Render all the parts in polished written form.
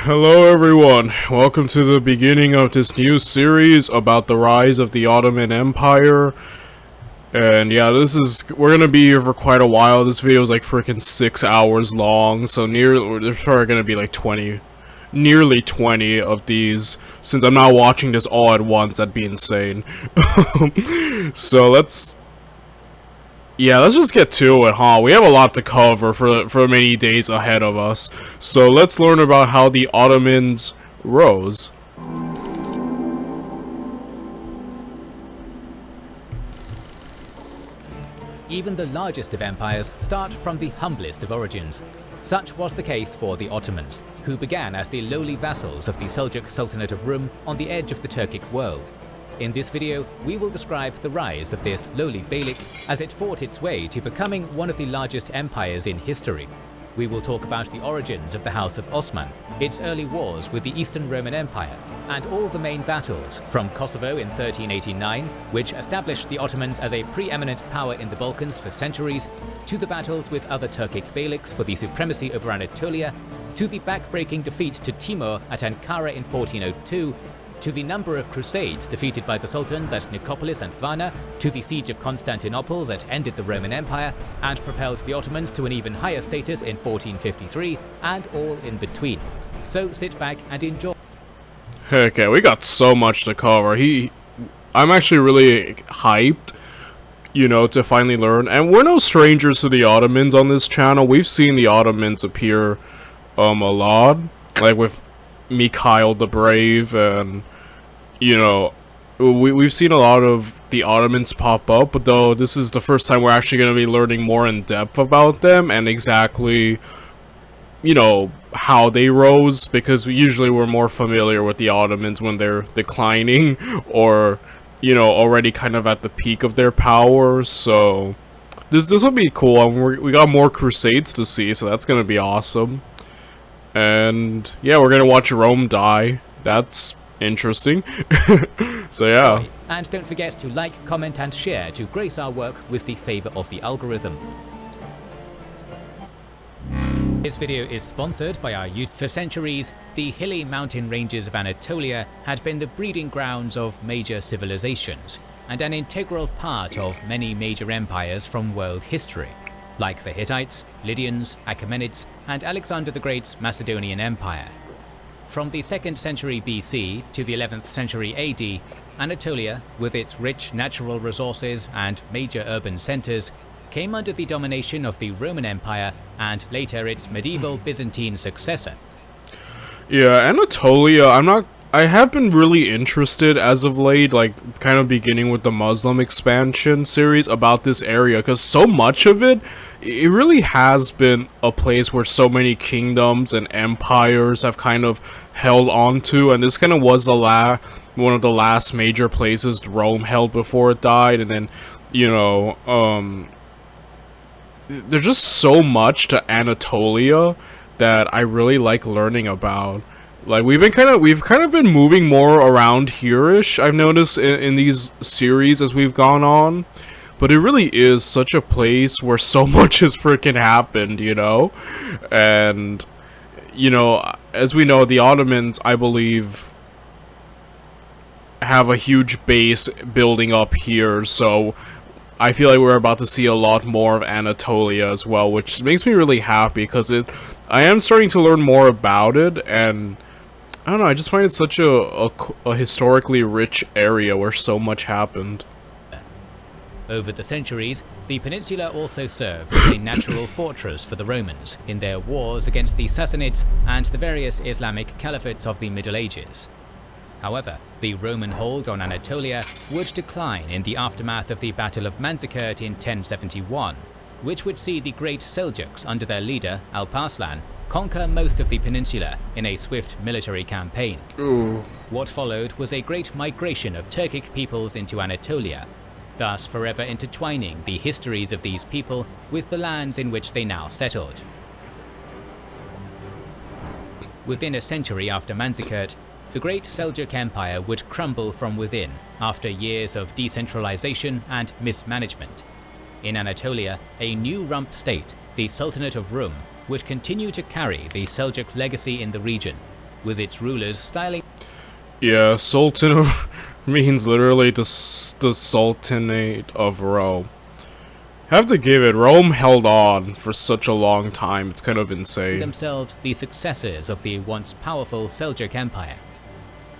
Hello everyone, welcome to the beginning of this new series about the rise of the Ottoman Empire. And yeah, we're gonna be here for quite a while. This video is like freaking 6 hours long, so there's probably gonna be like nearly 20 of these. Since I'm not watching this all at once, that'd be insane. So let's just get to it, huh? We have a lot to cover for many days ahead of us. So let's learn about how the Ottomans rose. Even the largest of empires start from the humblest of origins. Such was the case for the Ottomans, who began as the lowly vassals of the Seljuk Sultanate of Rum on the edge of the Turkic world. In this video, we will describe the rise of this lowly beylik as it fought its way to becoming one of the largest empires in history. We will talk about the origins of the House of Osman, its early wars with the Eastern Roman Empire, and all the main battles, from Kosovo in 1389, which established the Ottomans as a preeminent power in the Balkans for centuries, to the battles with other Turkic beyliks for the supremacy over Anatolia, to the back-breaking defeat to Timur at Ankara in 1402, to the number of crusades defeated by the sultans at Nicopolis and Varna, to the siege of Constantinople that ended the Roman Empire and propelled the Ottomans to an even higher status in 1453, and all in between. So sit back and enjoy. Okay, we got so much to cover. I'm actually really hyped, to finally learn. And we're no strangers to the Ottomans on this channel. We've seen the Ottomans appear a lot, like with Mikhail the Brave, and we've seen a lot of the Ottomans pop up, but though this is the first time we're actually going to be learning more in depth about them and exactly how they rose, because usually we're more familiar with the Ottomans when they're declining or already kind of at the peak of their power. So this will be cool, and we got more crusades to see, so that's going to be awesome. And yeah, we're gonna watch Rome die. That's interesting. So yeah. And don't forget to like, comment and share to grace our work with the favor of the algorithm. This video is sponsored by our youth. For centuries, the hilly mountain ranges of Anatolia had been the breeding grounds of major civilizations and an integral part of many major empires from world history, like the Hittites, Lydians, Achaemenids, and Alexander the Great's Macedonian Empire. From the 2nd century BC to the 11th century AD, Anatolia, with its rich natural resources and major urban centers, came under the domination of the Roman Empire and later its medieval Byzantine successor. Yeah, Anatolia, I have been really interested as of late, like kind of beginning with the Muslim expansion series about this area, because so much of it really has been a place where so many kingdoms and empires have kind of held on to, and this kind of was one of the last major places Rome held before it died. And then there's just so much to Anatolia that I really like learning about. Like we've kind of been moving more around here-ish, I've noticed in these series as we've gone on. But it really is such a place where so much has freaking happened, And as we know, the Ottomans, I believe, have a huge base building up here, so I feel like we're about to see a lot more of Anatolia as well, which makes me really happy, because I am starting to learn more about it, and I don't know, I just find it such a historically rich area where so much happened. Over the centuries, the peninsula also served as a natural fortress for the Romans in their wars against the Sassanids and the various Islamic caliphates of the Middle Ages. However, the Roman hold on Anatolia would decline in the aftermath of the Battle of Manzikert in 1071, which would see the great Seljuks under their leader, Alparslan, conquer most of the peninsula in a swift military campaign. Ooh. What followed was a great migration of Turkic peoples into Anatolia, thus forever intertwining the histories of these people with the lands in which they now settled. Within a century after Manzikert, the great Seljuk Empire would crumble from within after years of decentralization and mismanagement. In Anatolia, a new rump state, the Sultanate of Rum, would continue to carry the Seljuk legacy in the region, with its rulers styling. Yeah, Sultan means literally the Sultanate of Rome. Have to give it, Rome held on for such a long time, it's kind of insane. Themselves the successors of the once powerful Seljuk Empire.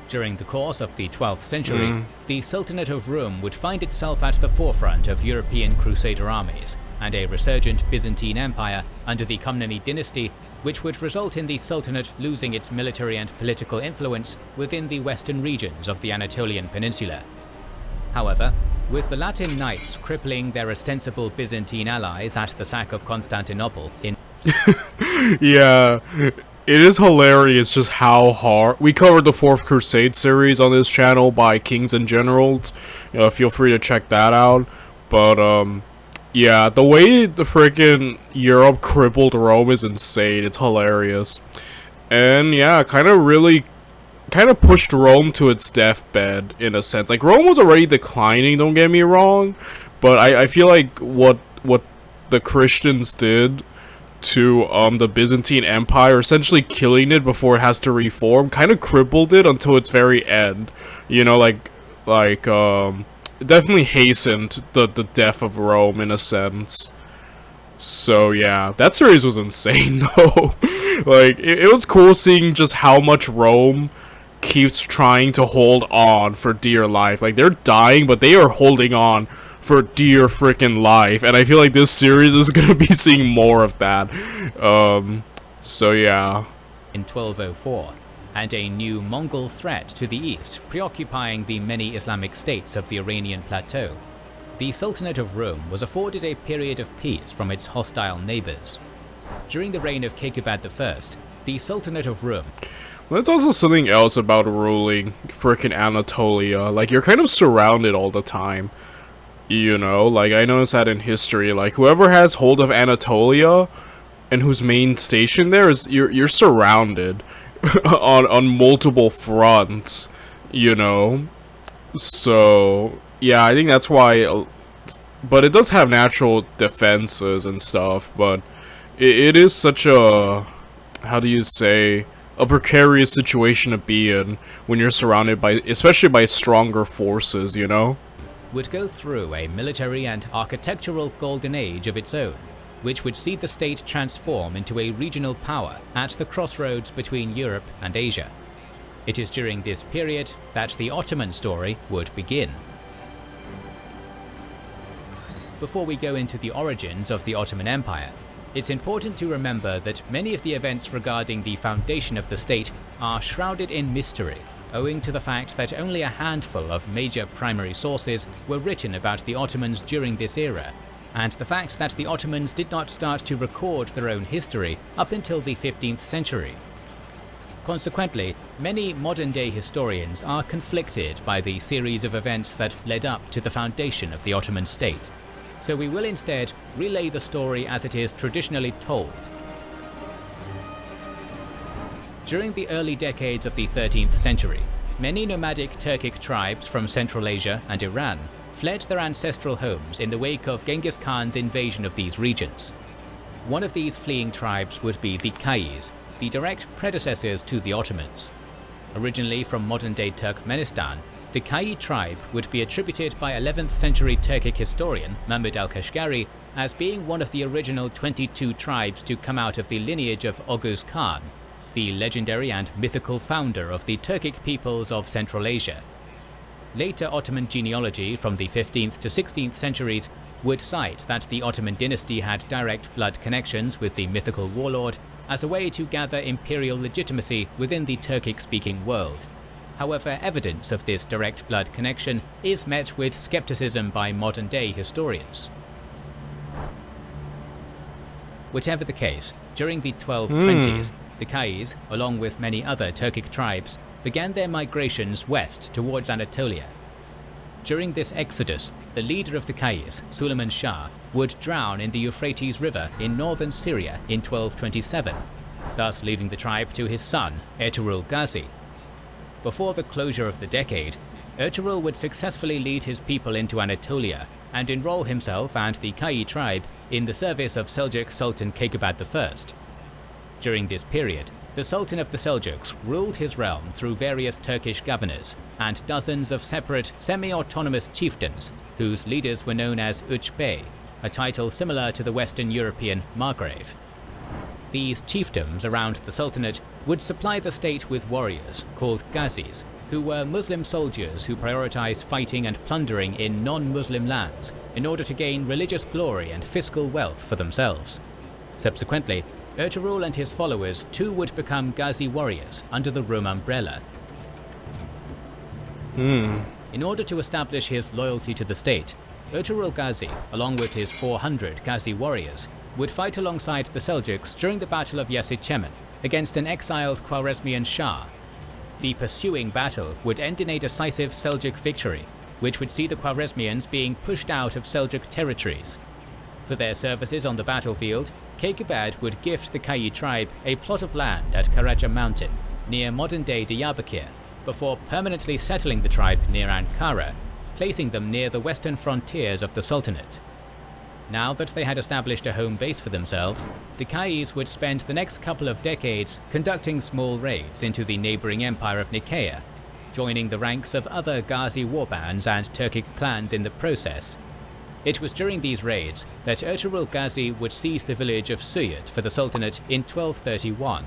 During the course of the 12th century, the Sultanate of Rome would find itself at the forefront of European Crusader armies, and a resurgent Byzantine Empire under the Komneni dynasty, which would result in the Sultanate losing its military and political influence within the western regions of the Anatolian peninsula. However, with the Latin Knights crippling their ostensible Byzantine allies at the sack of Constantinople in Yeah, it is hilarious just how hard. We covered the Fourth Crusade series on this channel by Kings and Generals. Feel free to check that out. But yeah, the way the freaking Europe crippled Rome is insane. It's hilarious. And yeah, kind of pushed Rome to its deathbed in a sense. Like, Rome was already declining, don't get me wrong, but I feel like what the Christians did to the Byzantine Empire, essentially killing it before it has to reform, kind of crippled it until its very end. You know, it definitely hastened the death of Rome in a sense. So yeah, that series was insane though. Like, it was cool seeing just how much Rome keeps trying to hold on for dear life. Like, they're dying, but they are holding on for dear freaking life, and I feel like this series is gonna be seeing more of that. So yeah. In 1204, and a new Mongol threat to the east preoccupying the many Islamic states of the Iranian plateau, the Sultanate of Rome was afforded a period of peace from its hostile neighbors. During the reign of Kekubad I, the Sultanate of Rome. That's also something else about ruling frickin' Anatolia. Like, you're kind of surrounded all the time. You know, like, I noticed that in history, like, whoever has hold of Anatolia and whose main station there is, you're surrounded on multiple fronts, you know? So, yeah, I think that's why, but it does have natural defenses and stuff, but it is such a, how do you say, a precarious situation to be in when you're surrounded by, especially by stronger forces, you know? Would go through a military and architectural golden age of its own, which would see the state transform into a regional power at the crossroads between Europe and Asia. It is during this period that the Ottoman story would begin. Before we go into the origins of the Ottoman Empire, it's important to remember that many of the events regarding the foundation of the state are shrouded in mystery, owing to the fact that only a handful of major primary sources were written about the Ottomans during this era, and the fact that the Ottomans did not start to record their own history up until the 15th century. Consequently, many modern-day historians are conflicted by the series of events that led up to the foundation of the Ottoman state, so we will instead relay the story as it is traditionally told. During the early decades of the 13th century, many nomadic Turkic tribes from Central Asia and Iran fled their ancestral homes in the wake of Genghis Khan's invasion of these regions. One of these fleeing tribes would be the Kayis, the direct predecessors to the Ottomans. Originally from modern-day Turkmenistan, the Kayi tribe would be attributed by 11th century Turkic historian Mahmud al-Kashgari as being one of the original 22 tribes to come out of the lineage of Oghuz Khan, the legendary and mythical founder of the Turkic peoples of Central Asia. Later Ottoman genealogy from the 15th to 16th centuries would cite that the Ottoman dynasty had direct blood connections with the mythical warlord as a way to gather imperial legitimacy within the Turkic-speaking world. However, evidence of this direct blood connection is met with skepticism by modern-day historians. Whatever the case, during the 1220s, the Kayis, along with many other Turkic tribes, began their migrations west towards Anatolia. During this exodus, the leader of the Kayis, Suleiman Shah, would drown in the Euphrates River in northern Syria in 1227, thus leaving the tribe to his son, Ertugrul Gazi. Before the closure of the decade, Ertugrul would successfully lead his people into Anatolia and enroll himself and the Kayi tribe in the service of Seljuk Sultan Kekubad I. During this period, The Sultan of the Seljuks ruled his realm through various Turkish governors and dozens of separate semi-autonomous chieftains whose leaders were known as Üç Bey, a title similar to the Western European Margrave. These chiefdoms around the Sultanate would supply the state with warriors called Ghazis, who were Muslim soldiers who prioritized fighting and plundering in non-Muslim lands in order to gain religious glory and fiscal wealth for themselves. Subsequently, Ertuğrul and his followers too would become Ghazi warriors under the Rum umbrella. In order to establish his loyalty to the state, Ertuğrul Gazi, along with his 400 Ghazi warriors, would fight alongside the Seljuks during the Battle of Yeşilçemen against an exiled Khwarezmian Shah. The pursuing battle would end in a decisive Seljuk victory, which would see the Khwarezmians being pushed out of Seljuk territories. For their services on the battlefield, Kayi would gift the Kayi tribe a plot of land at Karaca Mountain, near modern-day Diyarbakir, before permanently settling the tribe near Ankara, placing them near the western frontiers of the Sultanate. Now that they had established a home base for themselves, the Kayis would spend the next couple of decades conducting small raids into the neighboring empire of Nicaea, joining the ranks of other Ghazi warbands and Turkic clans in the process. It was during these raids that Ertuğrul Gazi would seize the village of Suyut for the Sultanate in 1231.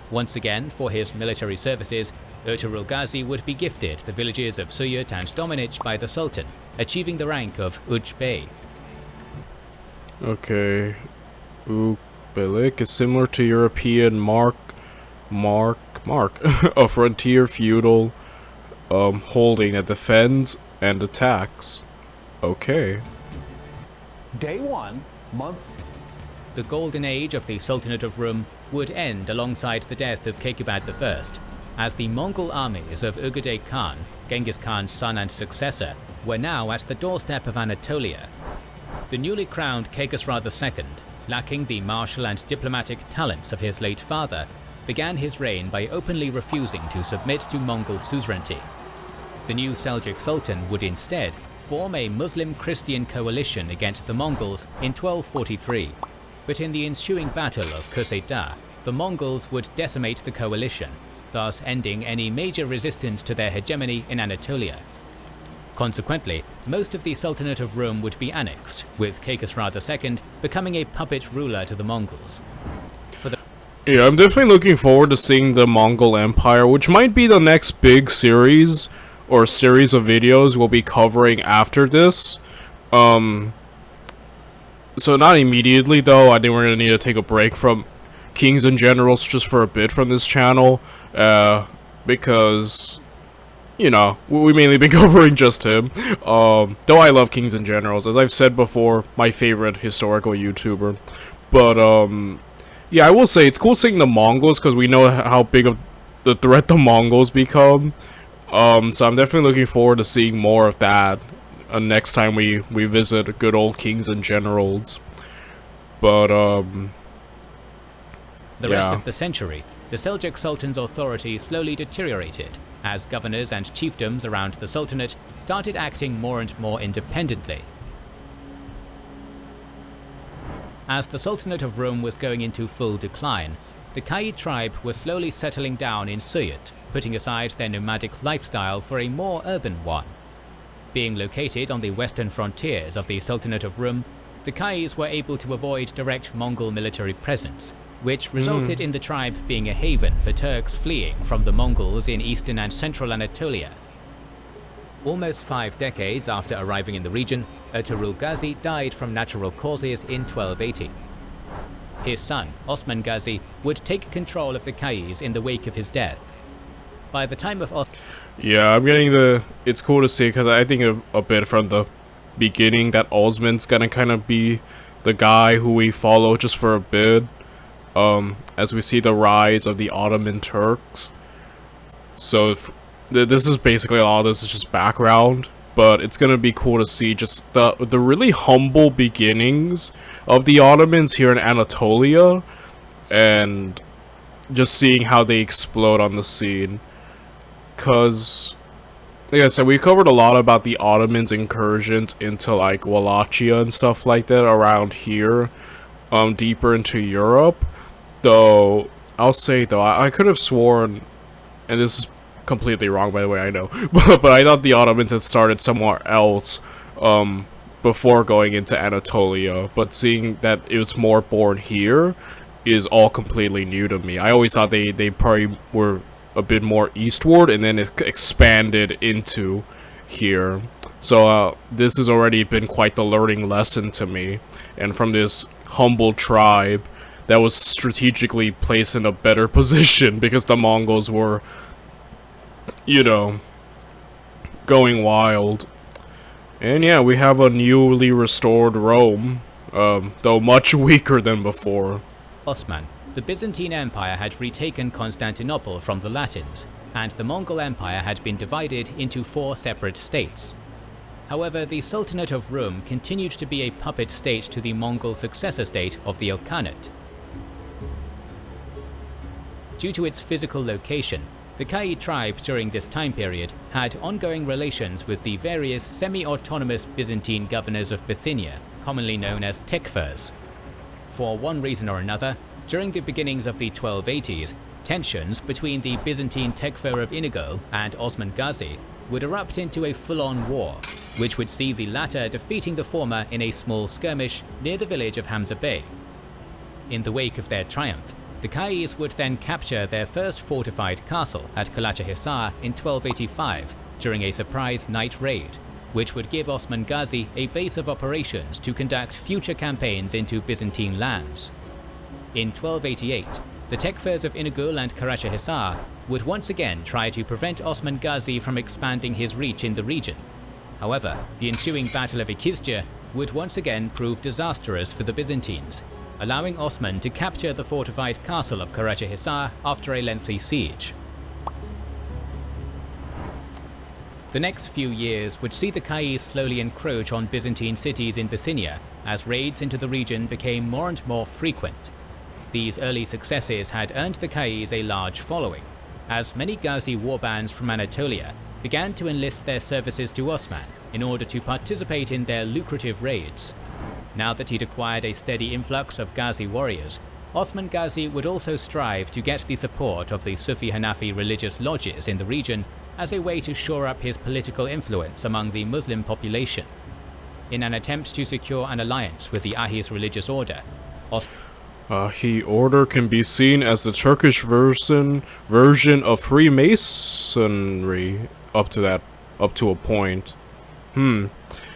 Once again, for his military services, Ertuğrul Gazi would be gifted the villages of Suyut and Domaniç by the Sultan, achieving the rank of Üç Bey. Okay. Ukbelik is similar to European mark, a frontier feudal holding that defends and attacks. Okay. Day 1, month. The golden age of the Sultanate of Rum would end alongside the death of Kayqubad I, as the Mongol armies of Ugadei Khan, Genghis Khan's son and successor, were now at the doorstep of Anatolia. The newly crowned Kayqubad II, lacking the martial and diplomatic talents of his late father, began his reign by openly refusing to submit to Mongol suzerainty. The new Seljuk Sultan would instead form a Muslim-Christian coalition against the Mongols in 1243, but in the ensuing battle of Köse the Mongols would decimate the coalition, thus ending any major resistance to their hegemony in Anatolia. Consequently, most of the Sultanate of Rum would be annexed, with Kayqubad II becoming a puppet ruler to the Mongols. Yeah, I'm definitely looking forward to seeing the Mongol Empire, which might be the next big series, or series of videos we'll be covering after this. So not immediately though, I think we're gonna need to take a break from Kings and Generals just for a bit from this channel, because, you know, we mainly been covering just him. Though I love Kings and Generals, as I've said before, my favorite historical YouTuber. But, yeah, I will say, it's cool seeing the Mongols, because we know how big of the threat the Mongols become. So I'm definitely looking forward to seeing more of that next time we visit good old Kings and Generals. But, The rest of the century, the Seljuk Sultan's authority slowly deteriorated, as governors and chiefdoms around the Sultanate started acting more and more independently. As the Sultanate of Rum was going into full decline, the Kayi tribe was slowly settling down in Suyut, putting aside their nomadic lifestyle for a more urban one. Being located on the western frontiers of the Sultanate of Rum, the Kayis were able to avoid direct Mongol military presence, which resulted in the tribe being a haven for Turks fleeing from the Mongols in eastern and central Anatolia. Almost 5 decades after arriving in the region, Ertuğrul Gazi died from natural causes in 1280. His son, Osman Gazi, would take control of the Kayis in the wake of his death. By the time of yeah, I'm getting it's cool to see, because I think a bit from the beginning that Osman's gonna kind of be the guy who we follow just for a bit, as we see the rise of the Ottoman Turks. So this is basically all this is just background, but it's gonna be cool to see just the really humble beginnings of the Ottomans here in Anatolia, and just seeing how they explode on the scene. Because, like I said, we covered a lot about the Ottomans' incursions into, like, Wallachia and stuff like that around here, deeper into Europe. Though, I'll say though, I could have sworn, and this is completely wrong by the way, I know, but I thought the Ottomans had started somewhere else, before going into Anatolia, but seeing that it was more born here is all completely new to me. I always thought they probably were a bit more eastward, and then it expanded into here. So this has already been quite the learning lesson to me, and from this humble tribe that was strategically placed in a better position because the Mongols were, you know, going wild. And yeah, we have a newly restored Rome, though much weaker than before. Osman, the Byzantine Empire had retaken Constantinople from the Latins, and the Mongol Empire had been divided into 4 separate states. However, the Sultanate of Rum continued to be a puppet state to the Mongol successor state of the Ilkhanate. Due to its physical location, the Kayi tribe during this time period had ongoing relations with the various semi-autonomous Byzantine governors of Bithynia, commonly known as Tekfurs. For one reason or another, during the beginnings of the 1280s, tensions between the Byzantine Tekfur of Inigol and Osman Gazi would erupt into a full-on war, which would see the latter defeating the former in a small skirmish near the village of Hamza Bey. In the wake of their triumph, the Kayis would then capture their first fortified castle at Kalachahisar in 1285 during a surprise night raid, which would give Osman Gazi a base of operations to conduct future campaigns into Byzantine lands. In 1288, the Tekfurs of Inigul and Karachahisar would once again try to prevent Osman Gazi from expanding his reach in the region. However, the ensuing Battle of Ikizce would once again prove disastrous for the Byzantines, allowing Osman to capture the fortified castle of Karachahisar after a lengthy siege. The next few years would see the Kayis slowly encroach on Byzantine cities in Bithynia as raids into the region became more and more frequent. These early successes had earned the Kayis a large following, as many Ghazi warbands from Anatolia began to enlist their services to Osman in order to participate in their lucrative raids. Now that he'd acquired a steady influx of Ghazi warriors, Osman Gazi would also strive to get the support of the Sufi Hanafi religious lodges in the region as a way to shore up his political influence among the Muslim population. In an attempt to secure an alliance with the Ahis religious order, Ahi order can be seen as the Turkish version of Freemasonry up to a point.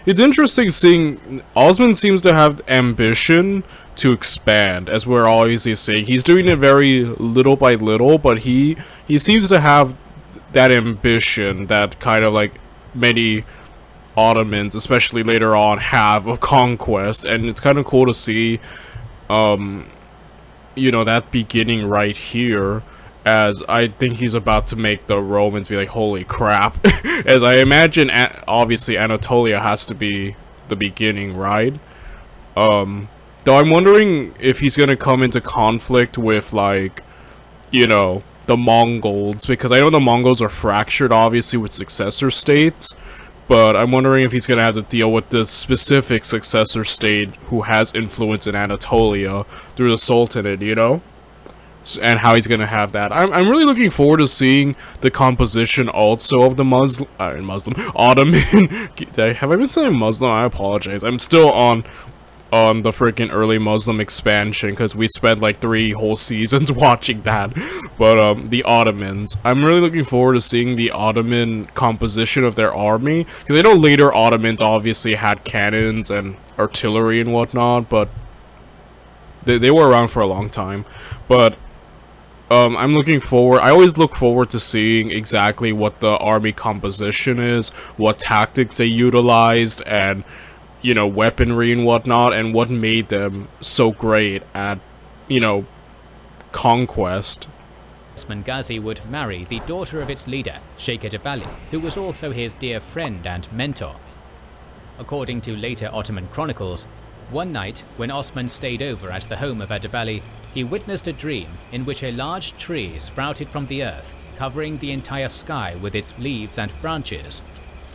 It's interesting seeing Osman seems to have ambition to expand, as we're always saying. He's doing it very little by little, but he seems to have that ambition that kind of like many Ottomans, especially later on, have of conquest, and it's kind of cool to see, you know, that beginning right here, as I think he's about to make the Romans be like, holy crap. As I imagine, obviously Anatolia has to be the beginning, right? Though I'm wondering if he's gonna come into conflict with, like, you know, the Mongols, because I know the Mongols are fractured, obviously, with successor states, but I'm wondering if he's gonna have to deal with the specific successor state who has influence in Anatolia through the Sultanate, you know? And how he's gonna have that. I'm really looking forward to seeing the composition also of the Ottoman. Have I been saying Muslim? I apologize. I'm still on the freaking early Muslim expansion because we spent like 3 whole seasons watching that. But the Ottomans. I'm really looking forward to seeing the Ottoman composition of their army, because I know later Ottomans obviously had cannons and artillery and whatnot, but they were around for a long time. But I'm looking forward. I always look forward to seeing exactly what the army composition is, what tactics they utilized, and, you know, weaponry and whatnot, and what made them so great at, you know, conquest. Osman Gazi would marry the daughter of its leader, Sheikh Adabali, who was also his dear friend and mentor. According to later Ottoman chronicles, one night, when Osman stayed over at the home of Adabali, he witnessed a dream in which a large tree sprouted from the earth, covering the entire sky with its leaves and branches.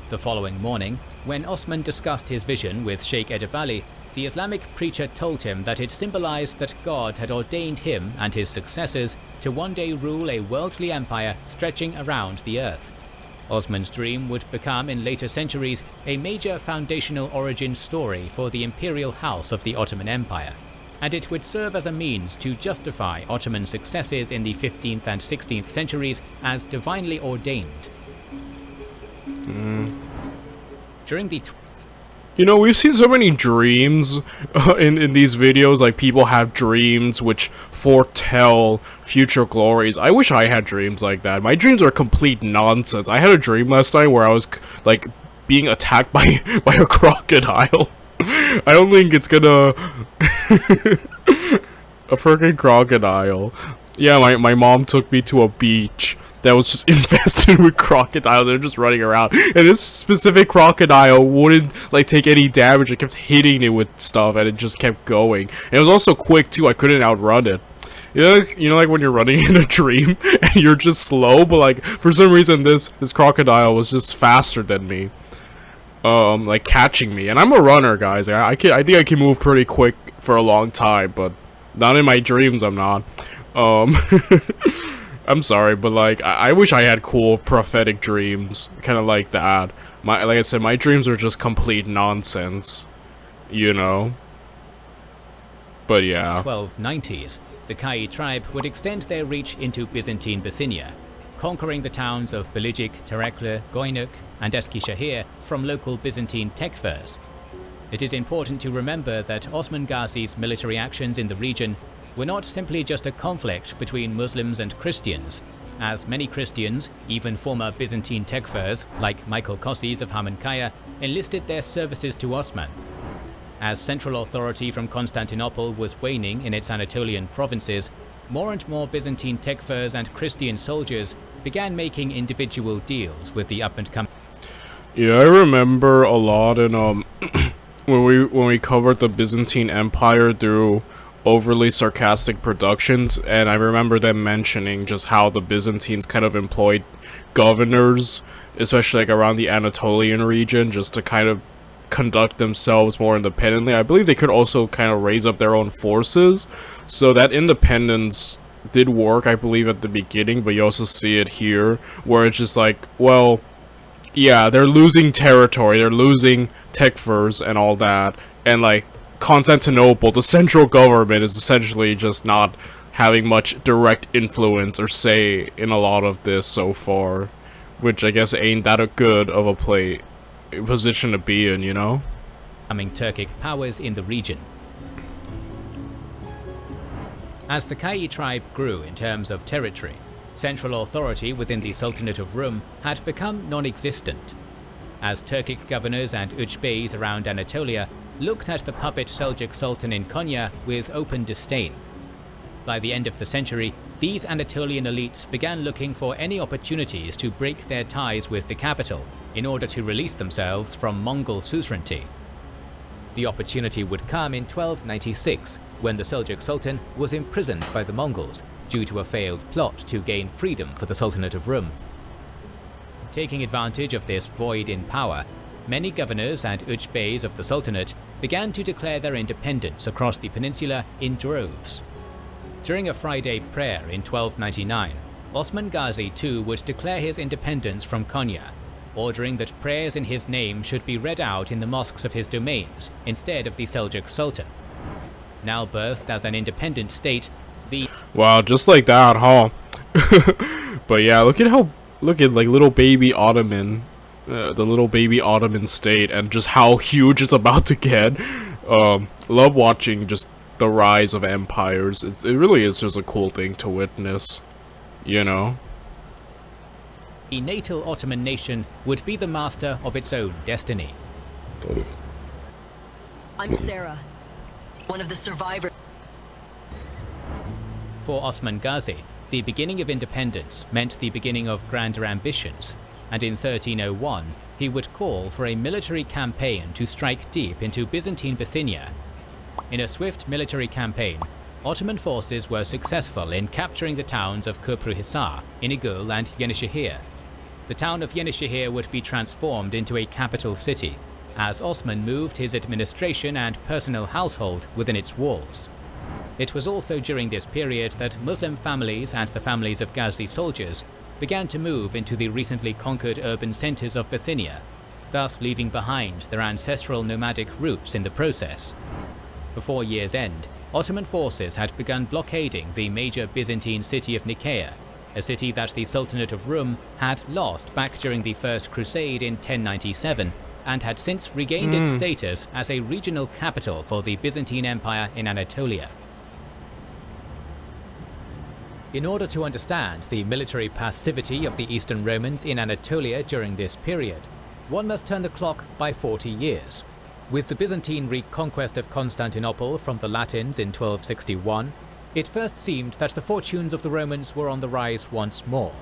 The following morning, when Osman discussed his vision with Sheikh Edebali, the Islamic preacher told him that it symbolized that God had ordained him and his successors to one day rule a worldly empire stretching around the earth. Osman's dream would become in later centuries a major foundational origin story for the imperial house of the Ottoman Empire, and it would serve as a means to justify Ottoman successes in the 15th and 16th centuries as divinely ordained. During the You know, we've seen so many dreams in these videos, like people have dreams which foretell future glories. I wish I had dreams like that. My dreams are complete nonsense. I had a dream last night where I was, like, being attacked by a crocodile. I don't think it's gonna... A freaking crocodile. Yeah, my mom took me to a beach that was just infested with crocodiles. They're just running around, and this specific crocodile wouldn't like take any damage. It kept hitting it with stuff, and it just kept going. And it was also quick too. I couldn't outrun it. You know, like when you're running in a dream and you're just slow, but like for some reason this crocodile was just faster than me, like catching me. And I'm a runner, guys. I think I can move pretty quick for a long time, but not in my dreams. I'm not. I'm sorry, but like I wish I had cool prophetic dreams, kind of like that. Like I said, my dreams are just complete nonsense, you know. But yeah. 1290s, the Kayi tribe would extend their reach into Byzantine Bithynia, conquering the towns of Bilecik, Terekle, Goynuk, and Eskişehir from local Byzantine tekfurs. It is important to remember that Osman Gazi's military actions in the region were not simply just a conflict between Muslims and Christians, as many Christians, even former Byzantine tekfurs like Michael Kossis of Hamankaya, enlisted their services to Osman. As central authority from Constantinople was waning in its Anatolian provinces, more and more Byzantine tekfurs and Christian soldiers began making individual deals with the up-and-coming. Yeah, I remember a lot in when we covered the Byzantine Empire through overly sarcastic productions, and I remember them mentioning just how the Byzantines kind of employed governors, especially like around the Anatolian region, just to kind of conduct themselves more independently. I believe they could also kind of raise up their own forces, so that independence did work, I believe, at the beginning, but you also see it here, where it's just like, well, yeah, they're losing territory, they're losing tekfurs and all that, and like, Constantinople, the central government, is essentially just not having much direct influence or say in a lot of this so far, which I guess ain't that a good of a position to be in, you know? Turkic powers in the region. As the Kayi tribe grew in terms of territory, central authority within the Sultanate of Rum had become non-existent, as Turkic governors and Ujbeys around Anatolia looked at the puppet Seljuk Sultan in Konya with open disdain. By the end of the century, these Anatolian elites began looking for any opportunities to break their ties with the capital in order to release themselves from Mongol suzerainty. The opportunity would come in 1296, when the Seljuk Sultan was imprisoned by the Mongols due to a failed plot to gain freedom for the Sultanate of Rum. Taking advantage of this void in power, many governors and Ujbeys of the Sultanate began to declare their independence across the peninsula in droves. During a Friday prayer in 1299, Osman Gazi too would declare his independence from Konya, ordering that prayers in his name should be read out in the mosques of his domains instead of the Seljuk Sultan. Now birthed as an independent state, the... Wow, just like that, huh? But yeah, look at like little baby Ottoman, the little baby Ottoman state, and just how huge it's about to get. Love watching just the rise of empires. It really is just a cool thing to witness, you know? The natal Ottoman nation would be the master of its own destiny. I'm Sarah, one of the survivors. For Osman Gazi, the beginning of independence meant the beginning of grander ambitions, and in 1301 he would call for a military campaign to strike deep into Byzantine Bithynia. In a swift military campaign, Ottoman forces were successful in capturing the towns of Köprühisar, Inigul and Yenişehir. the town of Yenishehir would be transformed into a capital city, as Osman moved his administration and personal household within its walls. It was also during this period that Muslim families and the families of Ghazi soldiers began to move into the recently conquered urban centers of Bithynia, thus leaving behind their ancestral nomadic roots in the process. Before year's end, Ottoman forces had begun blockading the major Byzantine city of Nicaea, a city that the Sultanate of Rum had lost back during the First Crusade in 1097 and had since regained its status as a regional capital for the Byzantine Empire in Anatolia. In order to understand the military passivity of the Eastern Romans in Anatolia during this period, one must turn the clock by 40 years. With the Byzantine reconquest of Constantinople from the Latins in 1261, it first seemed that the fortunes of the Romans were on the rise once more.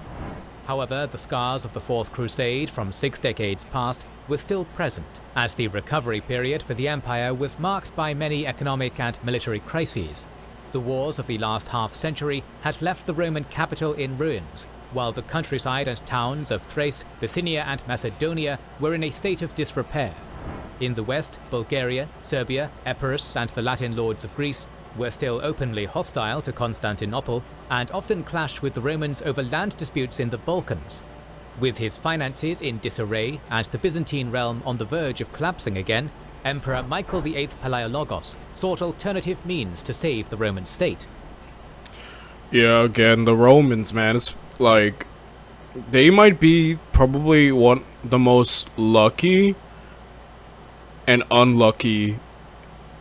However, the scars of the Fourth Crusade from 6 decades past were still present, as the recovery period for the empire was marked by many economic and military crises. The wars of the last half-century had left the Roman capital in ruins, while the countryside and towns of Thrace, Bithynia and Macedonia were in a state of disrepair. In the west, Bulgaria, Serbia, Epirus and the Latin lords of Greece were still openly hostile to Constantinople and often clashed with the Romans over land disputes in the Balkans. With his finances in disarray and the Byzantine realm on the verge of collapsing again, Emperor Michael VIII Palaiologos sought alternative means to save the Roman state. Yeah, again, the Romans, man, it's like, they might be probably the most lucky and unlucky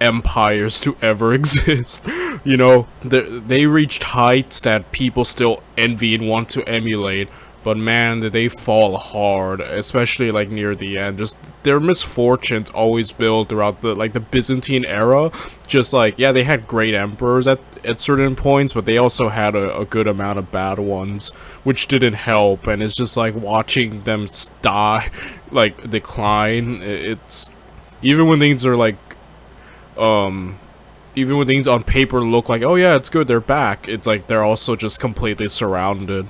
empires to ever exist. You know, they reached heights that people still envy and want to emulate, but man, did they fall hard, especially like near the end. Just their misfortunes always build throughout the Byzantine era. Just like, yeah, they had great emperors at certain points, but they also had a good amount of bad ones, which didn't help. And it's just like watching them die, like decline. It's even when things are like, even when things on paper look like, oh yeah, it's good, they're back, it's like they're also just completely surrounded.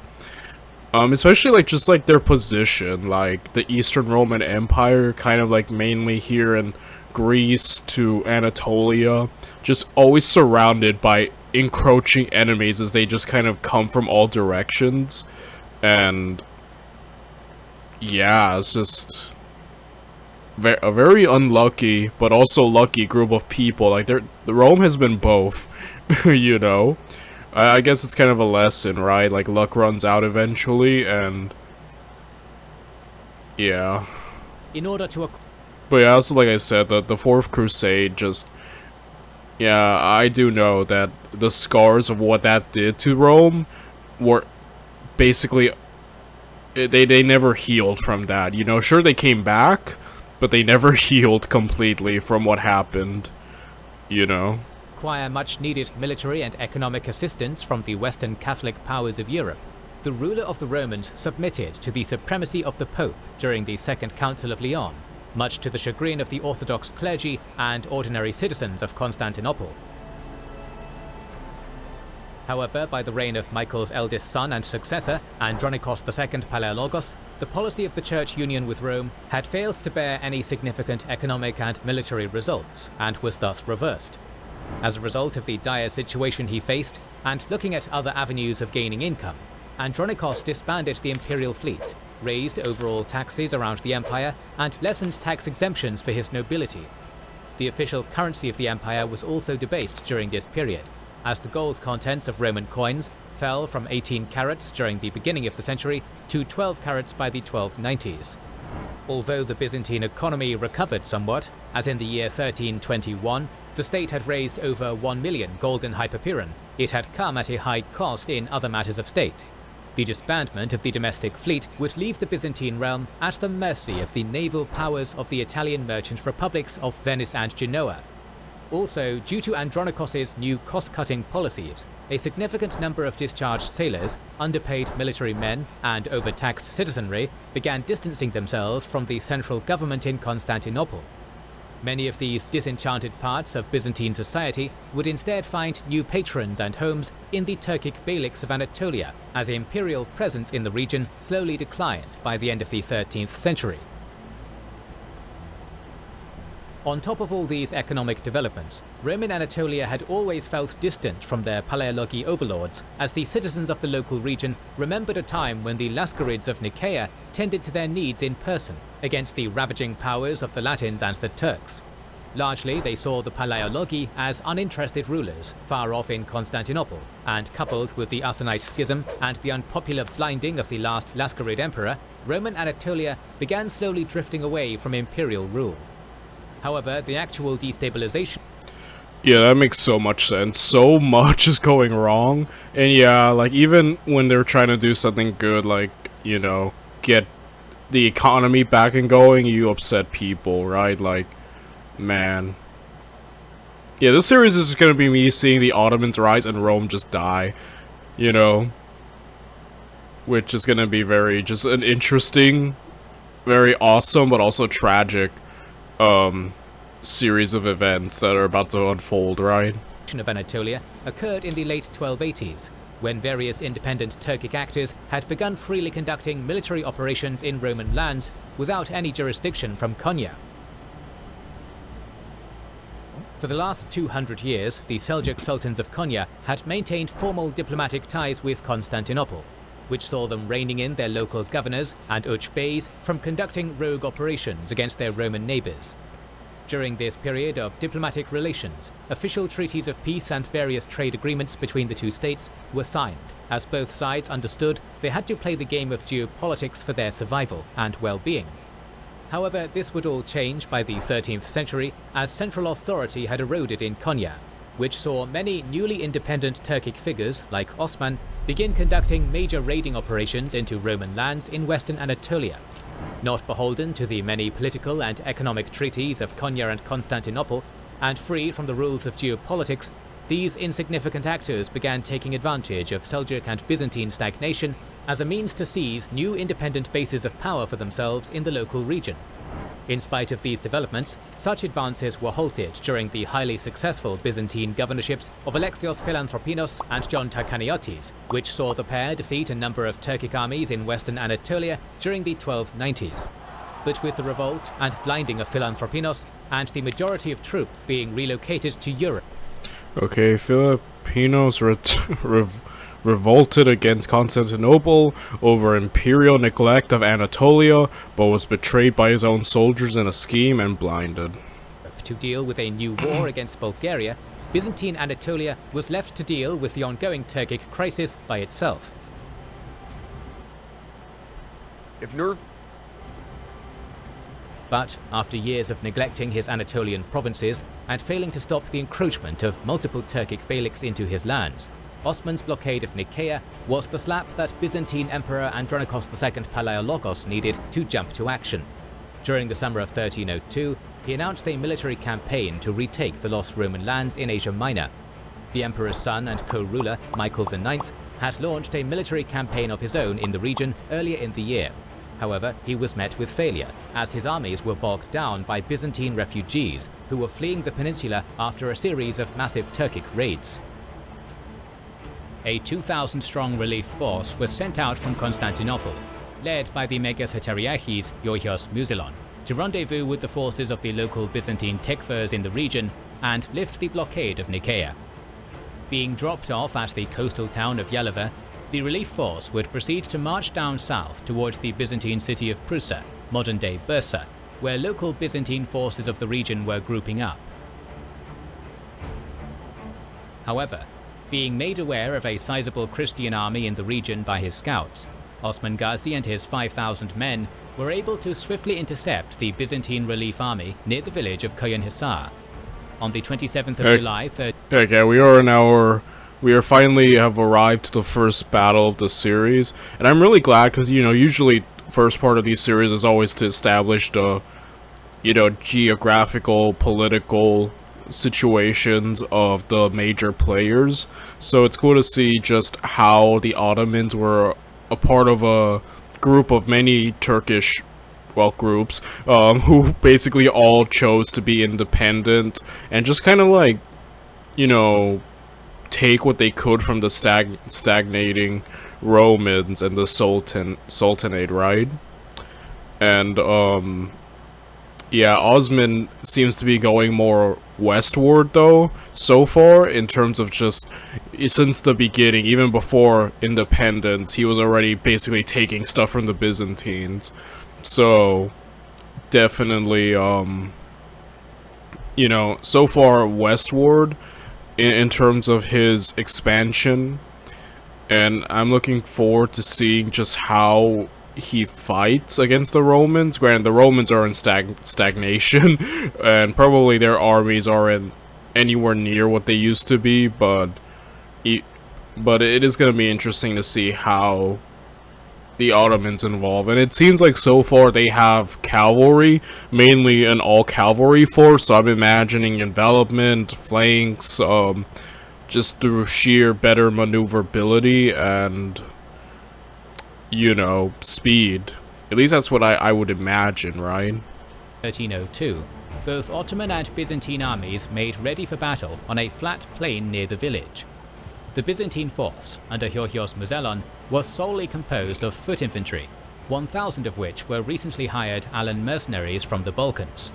Especially like just like their position, like the Eastern Roman Empire, kind of like mainly here in Greece to Anatolia, just always surrounded by encroaching enemies as they just kind of come from all directions. And yeah, it's just a very unlucky but also lucky group of people. Like the Rome has been both. You know, I guess it's kind of a lesson, right? Like luck runs out eventually, and yeah. In order to but yeah, also like I said, the Fourth Crusade just, yeah, I do know that the scars of what that did to Rome were basically, they never healed from that. You know, sure they came back, but they never healed completely from what happened, you know. Require much needed military and economic assistance from the Western Catholic powers of Europe, the ruler of the Romans submitted to the supremacy of the Pope during the Second Council of Lyon, much to the chagrin of the Orthodox clergy and ordinary citizens of Constantinople. However, by the reign of Michael's eldest son and successor, Andronikos II Palaiologos, the policy of the church union with Rome had failed to bear any significant economic and military results, and was thus reversed. As a result of the dire situation he faced, and looking at other avenues of gaining income, Andronikos disbanded the imperial fleet, raised overall taxes around the empire, and lessened tax exemptions for his nobility. The official currency of the empire was also debased during this period, as the gold contents of Roman coins fell from 18 carats during the beginning of the century to 12 carats by the 1290s. Although the Byzantine economy recovered somewhat, as in the year 1321, the state had raised over 1 million golden hyperperon, it had come at a high cost in other matters of state. The disbandment of the domestic fleet would leave the Byzantine realm at the mercy of the naval powers of the Italian merchant republics of Venice and Genoa. Also, due to Andronikos' new cost-cutting policies, a significant number of discharged sailors, underpaid military men, and overtaxed citizenry began distancing themselves from the central government in Constantinople. Many of these disenchanted parts of Byzantine society would instead find new patrons and homes in the Turkic Beyliks of Anatolia, as imperial presence in the region slowly declined by the end of the 13th century. On top of all these economic developments, Roman Anatolia had always felt distant from their Palaiologi overlords, as the citizens of the local region remembered a time when the Laskarids of Nicaea tended to their needs in person against the ravaging powers of the Latins and the Turks. Largely, they saw the Palaiologi as uninterested rulers far off in Constantinople, and coupled with the Arsenite schism and the unpopular blinding of the last Laskarid emperor, Roman Anatolia began slowly drifting away from imperial rule. However, the actual destabilization... Yeah, that makes so much sense. So much is going wrong. And yeah, like, even when they're trying to do something good, like, you know, get the economy back and going, you upset people, right? Like, man. Yeah, this series is just gonna be me seeing the Ottomans rise and Rome just die, you know? Which is gonna be very, just an interesting, very awesome, but also tragic series of events that are about to unfold, right? Of Anatolia occurred in the late 1280s, when various independent Turkic actors had begun freely conducting military operations in Roman lands without any jurisdiction from Konya. For the last 200 years, the Seljuk Sultans of Konya had maintained formal diplomatic ties with Constantinople, which saw them reining in their local governors and Uch Beys from conducting rogue operations against their Roman neighbors. During this period of diplomatic relations, official treaties of peace and various trade agreements between the two states were signed, as both sides understood they had to play the game of geopolitics for their survival and well-being. However, this would all change by the 13th century, as central authority had eroded in Konya, which saw many newly independent Turkic figures, like Osman, begin conducting major raiding operations into Roman lands in western Anatolia. Not beholden to the many political and economic treaties of Konya and Constantinople, and free from the rules of geopolitics, these insignificant actors began taking advantage of Seljuk and Byzantine stagnation as a means to seize new independent bases of power for themselves in the local region. In spite of these developments, such advances were halted during the highly successful Byzantine governorships of Alexios Philanthropinos and John Tarkaniotis, which saw the pair defeat a number of Turkic armies in western Anatolia during the 1290s. But with the revolt and blinding of Philanthropinos, and the majority of troops being relocated to Europe. Okay, Filipinos revolted against Constantinople over imperial neglect of Anatolia, but was betrayed by his own soldiers in a scheme and blinded. To deal with a new war against Bulgaria, Byzantine Anatolia was left to deal with the ongoing Turkic crisis by itself. But after years of neglecting his Anatolian provinces and failing to stop the encroachment of multiple Turkic beyliks into his lands, Osman's blockade of Nicaea was the slap that Byzantine Emperor Andronikos II Palaiologos needed to jump to action. During the summer of 1302, he announced a military campaign to retake the lost Roman lands in Asia Minor. The emperor's son and co-ruler, Michael IX, had launched a military campaign of his own in the region earlier in the year. However, he was met with failure, as his armies were bogged down by Byzantine refugees who were fleeing the peninsula after a series of massive Turkic raids. A 2,000-strong relief force was sent out from Constantinople, led by the Megas Heteriachis Yoios Musilon, to rendezvous with the forces of the local Byzantine tekfurs in the region and lift the blockade of Nicaea. Being dropped off at the coastal town of Yalova, the relief force would proceed to march down south towards the Byzantine city of Prusa, modern-day Bursa, where local Byzantine forces of the region were grouping up. However, being made aware of a sizable Christian army in the region by his scouts, Osman Gazi and his 5,000 men were able to swiftly intercept the Byzantine relief army near the village of Koyunhisar. On the 27th of July... Okay, we are finally have arrived to the first battle of the series, and I'm really glad because, you know, usually first part of these series is always to establish the, you know, geographical, political situations of the major players. So it's cool to see just how the Ottomans were a part of a group of many Turkish well, groups, who basically all chose to be independent and just kind of like, you know, take what they could from the stagnating Romans and the Sultanate, right? And, yeah, Osman seems to be going more westward, though, so far, in terms of just, since the beginning, even before independence, he was already basically taking stuff from the Byzantines. So, definitely, you know, so far westward, in terms of his expansion, and I'm looking forward to seeing just how he fights against the Romans. Granted, the Romans are in stagnation, and probably their armies aren't anywhere near what they used to be, but it is going to be interesting to see how the Ottomans involve. And it seems like so far they have cavalry, mainly an all-cavalry force, so I'm imagining envelopment, flanks, just through sheer better maneuverability and, you know, speed. At least that's what I would imagine, right? 1302, both Ottoman and Byzantine armies made ready for battle on a flat plain near the village. The Byzantine force, under Hyrjos Muzelon, was solely composed of foot infantry, 1,000 of which were recently hired Alan mercenaries from the Balkans.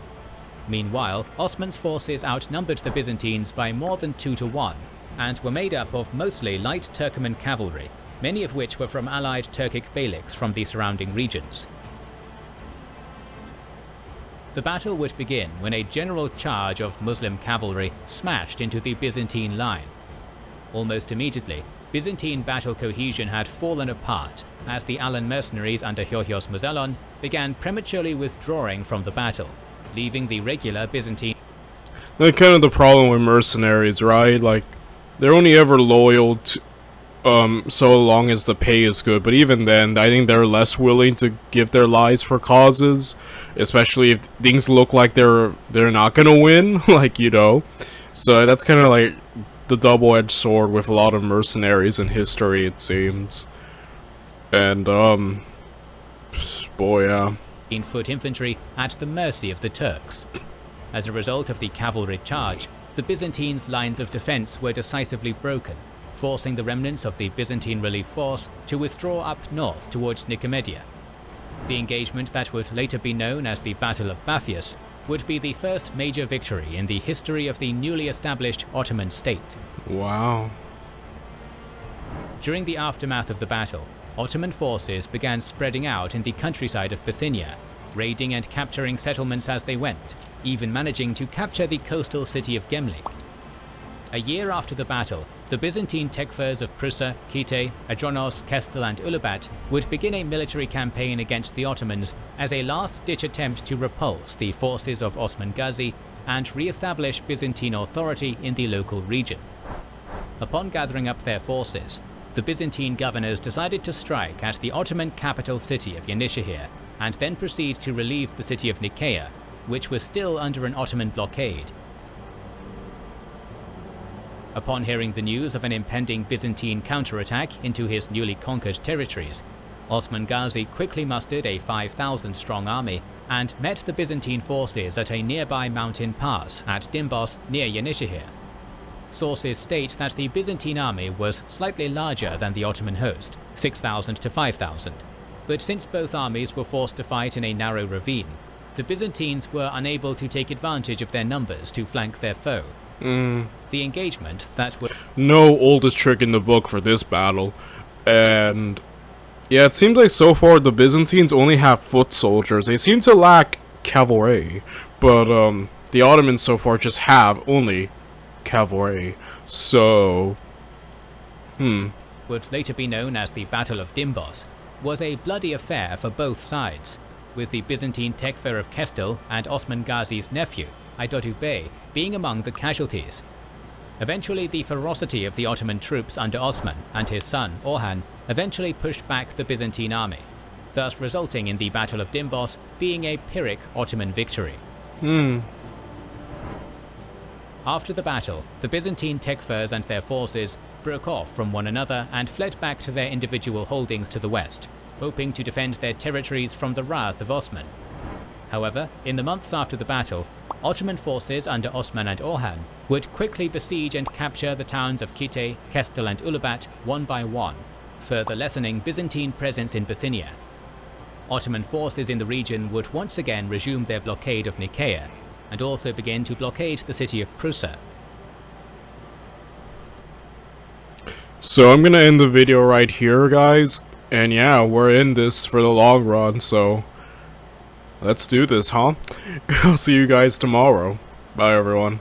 Meanwhile, Osman's forces outnumbered the Byzantines by more than 2 to 1, and were made up of mostly light Turkoman cavalry, many of which were from allied Turkic beyliks from the surrounding regions. The battle would begin when a general charge of Muslim cavalry smashed into the Byzantine line. Almost immediately, Byzantine battle cohesion had fallen apart as the Alan mercenaries under Hyrjos Muzelon began prematurely withdrawing from the battle, leaving the regular Byzantine. That's kind of the problem with mercenaries, right? Like, they're only ever loyal to, so long as the pay is good, but even then, I think they're less willing to give their lives for causes, especially if things look like they're not gonna win, like, you know. So that's kind of like the double-edged sword with a lot of mercenaries in history, it seems. And, boy, yeah. Foot infantry at the mercy of the Turks. As a result of the cavalry charge, the Byzantines' lines of defense were decisively broken, forcing the remnants of the Byzantine relief force to withdraw up north towards Nicomedia. The engagement that would later be known as the Battle of Bapheus would be the first major victory in the history of the newly established Ottoman state. Wow. During the aftermath of the battle, Ottoman forces began spreading out in the countryside of Bithynia, raiding and capturing settlements as they went, even managing to capture the coastal city of Gemlik. A year after the battle, the Byzantine tekfirs of Prusa, Kite, Adronos, Kestel and Ulubat would begin a military campaign against the Ottomans as a last-ditch attempt to repulse the forces of Osman Gazi and re-establish Byzantine authority in the local region. Upon gathering up their forces, the Byzantine governors decided to strike at the Ottoman capital city of Yenishehir and then proceed to relieve the city of Nicaea, which was still under an Ottoman blockade. Upon hearing the news of an impending Byzantine counterattack into his newly conquered territories, Osman Gazi quickly mustered a 5,000-strong army and met the Byzantine forces at a nearby mountain pass at Dimbos near Yenishehir. Sources state that the Byzantine army was slightly larger than the Ottoman host, 6,000 to 5,000, but since both armies were forced to fight in a narrow ravine, the Byzantines were unable to take advantage of their numbers to flank their foe. The engagement that would... No oldest trick in the book for this battle. And yeah, it seems like so far the Byzantines only have foot soldiers. They seem to lack cavalry. But the Ottomans so far just have only cavalry. So... would later be known as the Battle of Dimbos, was a bloody affair for both sides, with the Byzantine tekfir of Kestel and Osman Gazi's nephew, Aydodu Bey, being among the casualties. Eventually, the ferocity of the Ottoman troops under Osman and his son, Orhan, eventually pushed back the Byzantine army, thus resulting in the Battle of Dimbos being a Pyrrhic Ottoman victory. After the battle, the Byzantine tekfirs and their forces broke off from one another and fled back to their individual holdings to the west, hoping to defend their territories from the wrath of Osman, However, in the months after the battle, Ottoman forces under Osman and Orhan would quickly besiege and capture the towns of Kite, Kestel and Ulubat one by one, further lessening Byzantine presence in Bithynia. Ottoman forces in the region would once again resume their blockade of Nicaea, and also begin to blockade the city of Prusa. So I'm gonna end the video right here, guys. And yeah, we're in this for the long run, so let's do this, huh? I'll see you guys tomorrow. Bye, everyone.